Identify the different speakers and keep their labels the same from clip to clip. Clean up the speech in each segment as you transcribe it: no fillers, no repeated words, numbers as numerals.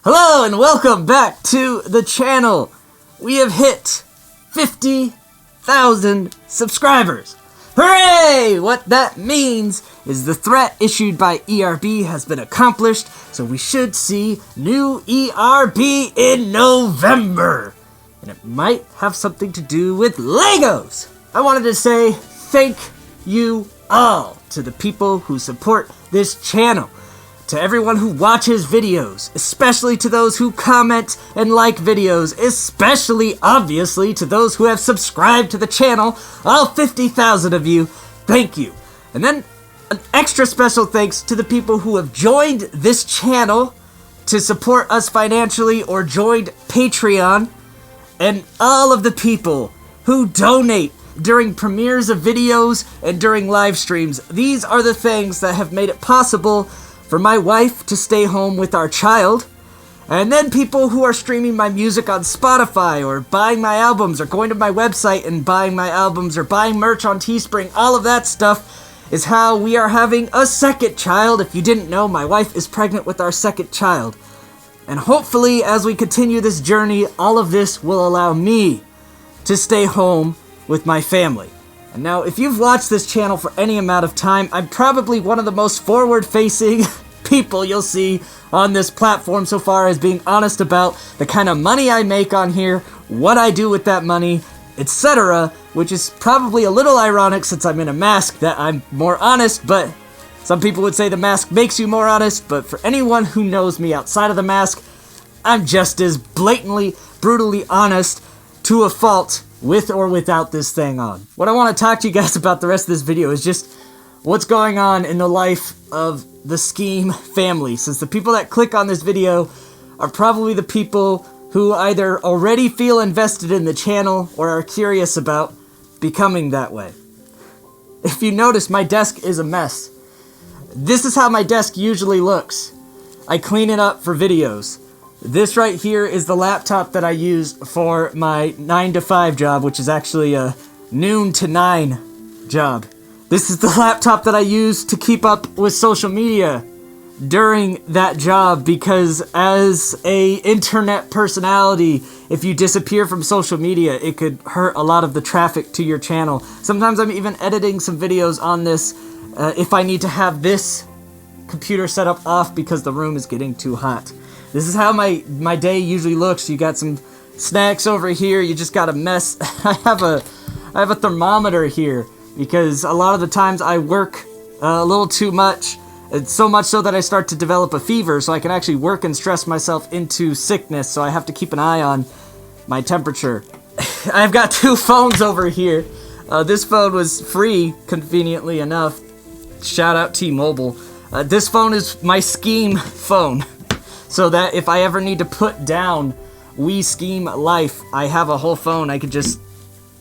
Speaker 1: Hello and welcome back to the channel. We have hit 50,000 subscribers. Hooray! What that means is the threat issued by ERB has been accomplished, so we should see new ERB in November. And it might have something to do with Legos. I wanted to say thank you all to the people who support this channel. To everyone who watches videos, especially to those who comment and like videos, especially, obviously, to those who have subscribed to the channel, all 50,000 of you, thank you. And then an extra special thanks to the people who have joined this channel to support us financially or joined Patreon, and all of the people who donate during premieres of videos and during live streams. These are the things that have made it possible for my wife to stay home with our child, and then people who are streaming my music on Spotify or buying my albums or going to my website and buying my albums or buying merch on Teespring. All of that stuff is how we are having a second child. If you didn't know, my wife is pregnant with our second child. And hopefully, as we continue this journey, all of this will allow me to stay home with my family. And now, if you've watched this channel for any amount of time, I'm probably one of the most forward-facing people you'll see on this platform so far as being honest about the kind of money I make on here, what I do with that money, etc., which is probably a little ironic since I'm in a mask that I'm more honest, but some people would say the mask makes you more honest, but for anyone who knows me outside of the mask, I'm just as blatantly, brutally honest to a fault with or without this thing on. What I want to talk to you guys about the rest of this video is just what's going on in the life of the Skeem family, since the people that click on this video are probably the people who either already feel invested in the channel or are curious about becoming that way. If you notice, my desk is a mess. This is how my desk usually looks. I clean it up for videos. This right here is the laptop that I use for my 9 to 5 job, which is actually a noon to 9 job. This is the laptop that I use to keep up with social media during that job, because as a internet personality, if you disappear from social media, it could hurt a lot of the traffic to your channel. Sometimes I'm even editing some videos on this if I need to have this computer set up off because the room is getting too hot. This is how my day usually looks. You got some snacks over here. You just got a mess. I have a thermometer here because a lot of the times I work a little too much. It's so much so that I start to develop a fever, so I can actually work and stress myself into sickness, so I have to keep an eye on my temperature. I've got 2 phones over here. This phone was free, conveniently enough. Shout out T-Mobile. This phone is my Skeem phone. So that if I ever need to put down We Skeem Life, I have a whole phone I could just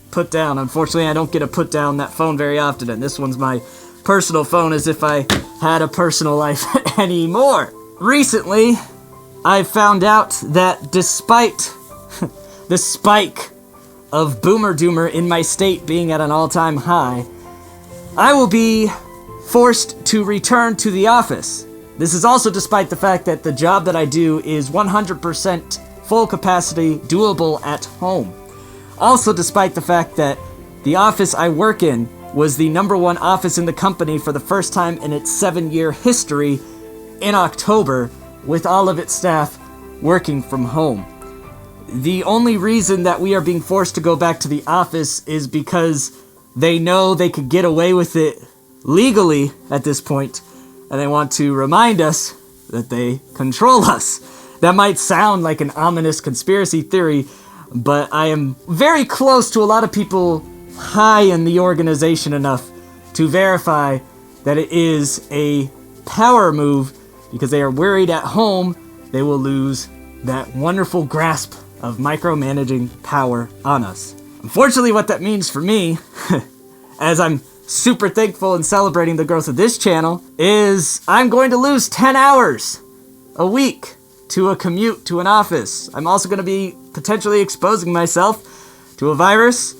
Speaker 1: put down. Unfortunately, I don't get to put down that phone very often, and this one's my personal phone, as if I had a personal life anymore. Recently, I found out that despite the spike of Boomer Doomer in my state being at an all-time high, I will be forced to return to the office. This is also despite the fact that the job that I do is 100% full capacity, doable at home. Also despite the fact that the office I work in was the #1 office in the company for the first time in its 7-year history in October, with all of its staff working from home. The only reason that we are being forced to go back to the office is because they know they could get away with it legally at this point, and they want to remind us that they control us. That might sound like an ominous conspiracy theory, but I am very close to a lot of people high in the organization enough to verify that it is a power move, because they are worried at home they will lose that wonderful grasp of micromanaging power on us. Unfortunately, what that means for me, as I'm super thankful and celebrating the growth of this channel, is I'm going to lose 10 hours a week to a commute to an office. I'm also going to be potentially exposing myself to a virus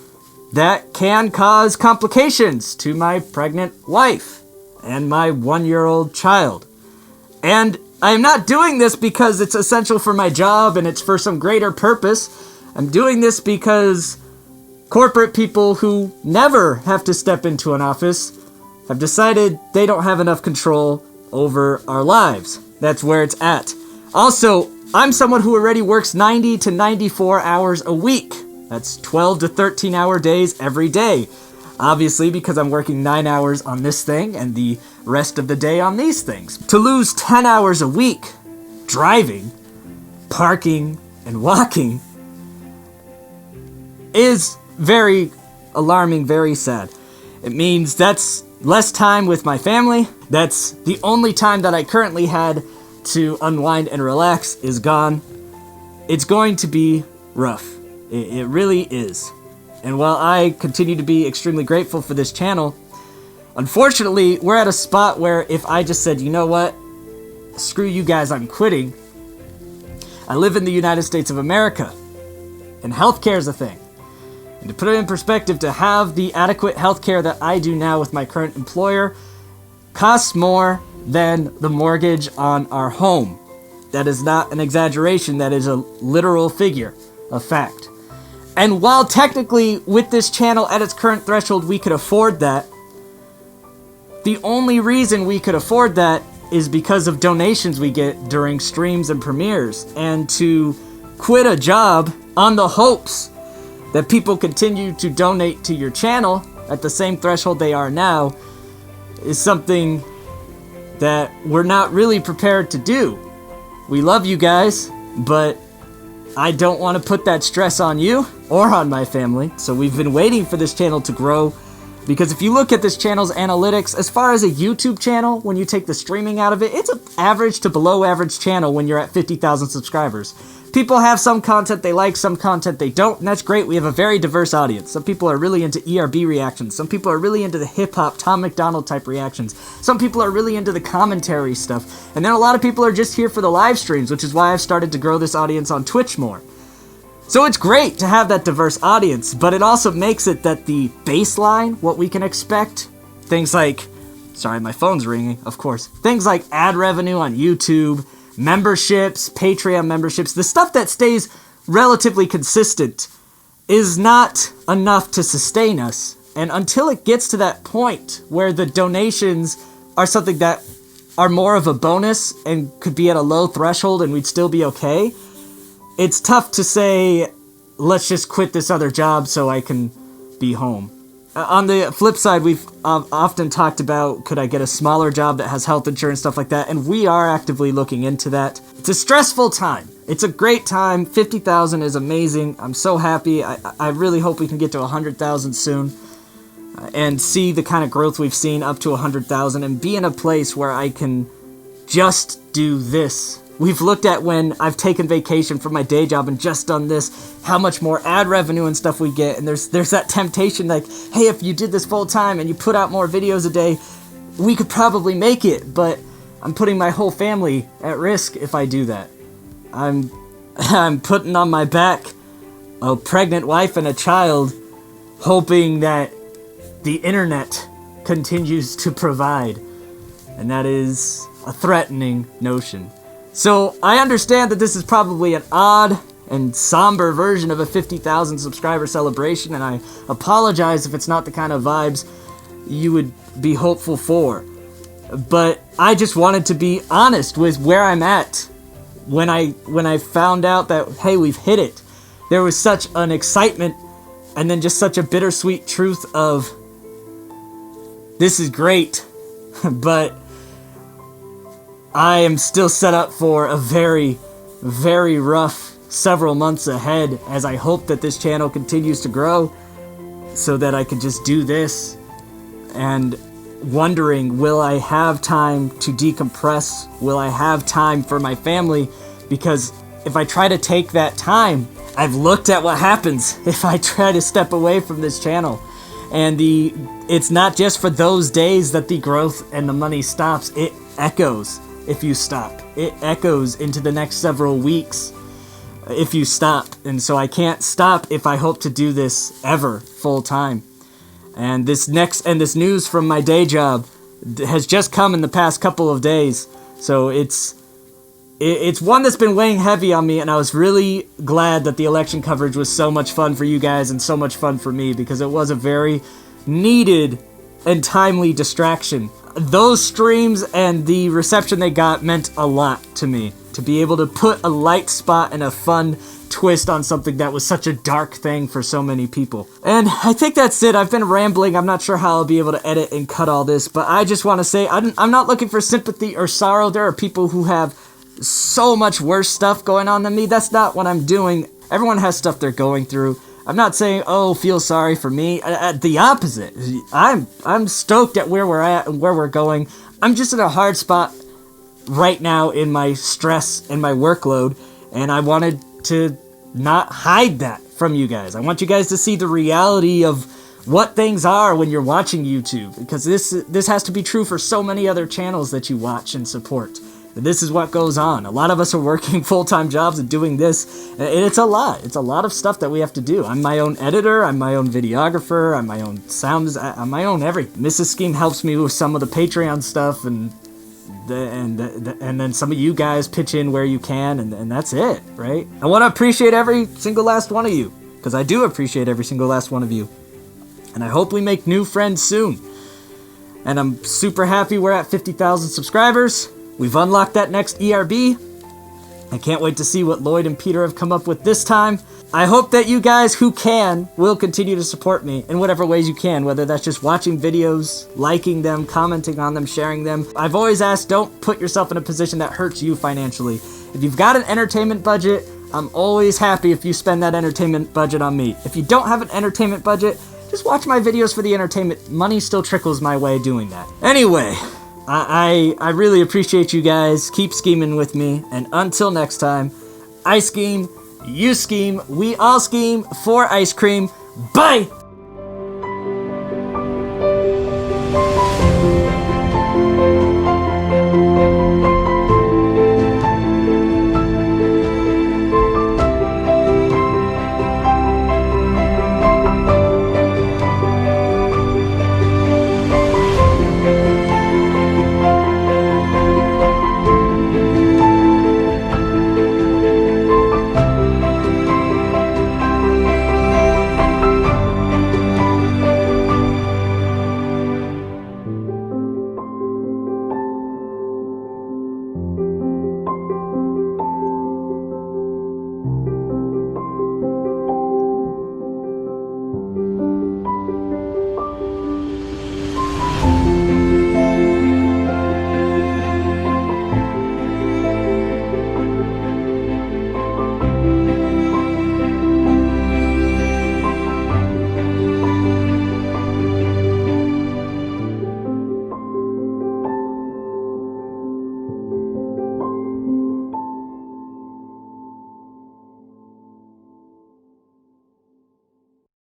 Speaker 1: that can cause complications to my pregnant wife and my 1-year-old child. And I am not doing this because it's essential for my job and it's for some greater purpose. I'm doing this because corporate people who never have to step into an office have decided they don't have enough control over our lives. That's where it's at. Also, I'm someone who already works 90 to 94 hours a week. That's 12 to 13 hour days every day. Obviously, because I'm working 9 hours on this thing and the rest of the day on these things. To lose 10 hours a week driving, parking, and walking is very alarming, very sad. It means that's less time with my family. That's the only time that I currently had to unwind and relax is gone. It's going to be rough. It really is. And while I continue to be extremely grateful for this channel, unfortunately, we're at a spot where if I just said, you know what, screw you guys, I'm quitting. I live in the United States of America, and healthcare is a thing. And to put it in perspective, to have the adequate healthcare that I do now with my current employer costs more than the mortgage on our home. That is not an exaggeration, that is a literal figure, a fact. And while technically with this channel at its current threshold we could afford that, the only reason we could afford that is because of donations we get during streams and premieres. And to quit a job on the hopes that people continue to donate to your channel at the same threshold they are now is something that we're not really prepared to do. We love you guys, but I don't want to put that stress on you or on my family. So we've been waiting for this channel to grow, because if you look at this channel's analytics, as far as a YouTube channel, when you take the streaming out of it, it's an average to below average channel when you're at 50,000 subscribers. People have some content they like, some content they don't, and that's great. We have a very diverse audience. Some people are really into ERB reactions. Some people are really into the hip-hop, Tom McDonald type reactions. Some people are really into the commentary stuff. And then a lot of people are just here for the live streams, which is why I've started to grow this audience on Twitch more. So it's great to have that diverse audience, but it also makes it that the baseline, what we can expect, things like, sorry, my phone's ringing, of course, things like ad revenue on YouTube, memberships, Patreon memberships, the stuff that stays relatively consistent is not enough to sustain us. And until it gets to that point where the donations are something that are more of a bonus and could be at a low threshold and we'd still be okay, it's tough to say, let's just quit this other job so I can be home. On the flip side, we've often talked about, could I get a smaller job that has health insurance, stuff like that, and we are actively looking into that. It's a stressful time. It's a great time. 50,000 is amazing. I'm so happy. I really hope we can get to 100,000 soon and see the kind of growth we've seen up to 100,000 and be in a place where I can just do this. We've looked at when I've taken vacation from my day job and just done this, how much more ad revenue and stuff we get. And there's that temptation like, hey, if you did this full time and you put out more videos a day, we could probably make it. But I'm putting my whole family at risk if I do that. I'm putting on my back a pregnant wife and a child, hoping that the internet continues to provide. And that is a threatening notion. So I understand that this is probably an odd and somber version of a 50,000 subscriber celebration, and I apologize if it's not the kind of vibes you would be hopeful for. But I just wanted to be honest with where I'm at. When I found out that, hey, we've hit it, there was such an excitement and then just such a bittersweet truth of, this is great, but I am still set up for a very, very rough several months ahead as I hope that this channel continues to grow so that I can just do this, and wondering, will I have time to decompress? Will I have time for my family? Because if I try to take that time, I've looked at what happens if I try to step away from this channel. And it's not just for those days that the growth and the money stops. It echoes if you stop. It echoes into the next several weeks if you stop. And so I can't stop if I hope to do this ever full time. And this news from my day job has just come in the past couple of days. So it's it's one that's been weighing heavy on me, and I was really glad that the election coverage was so much fun for you guys and so much fun for me, because it was a very needed and timely distraction. Those streams and the reception they got meant a lot to me, to be able to put a light spot and a fun twist on something that was such a dark thing for so many people. And I think that's it. I've been rambling. I'm not sure how I'll be able to edit and cut all this, but I just want to say I'm not looking for sympathy or sorrow. There are people who have so much worse stuff going on than me. That's not what I'm doing. Everyone has stuff they're going through. I'm not saying, oh, feel sorry for me. The opposite. I'm stoked at where we're at and where we're going. I'm just in a hard spot right now in my stress and my workload, and I wanted to not hide that from you guys. I want you guys to see the reality of what things are when you're watching YouTube, because this has to be true for so many other channels that you watch and support. This is what goes on. A lot of us are working full-time jobs and doing this, and it's a lot. It's a lot of stuff that we have to do. I'm my own editor, I'm my own videographer, I'm my own sound, I'm my own everything. Mrs. Skeem helps me with some of the Patreon stuff, and then some of you guys pitch in where you can, and that's it, right? I want to appreciate every single last one of you, because I do appreciate every single last one of you. And I hope we make new friends soon. And I'm super happy we're at 50,000 subscribers. We've unlocked that next ERB. I can't wait to see what Lloyd and Peter have come up with this time. I hope that you guys who can will continue to support me in whatever ways you can, whether that's just watching videos, liking them, commenting on them, sharing them. I've always asked, don't put yourself in a position that hurts you financially. If you've got an entertainment budget, I'm always happy if you spend that entertainment budget on me. If you don't have an entertainment budget, just watch my videos for the entertainment. Money still trickles my way doing that. Anyway, I really appreciate you guys. Keep scheming with me. And until next time, I scheme, you scheme, we all scheme for ice cream. Bye!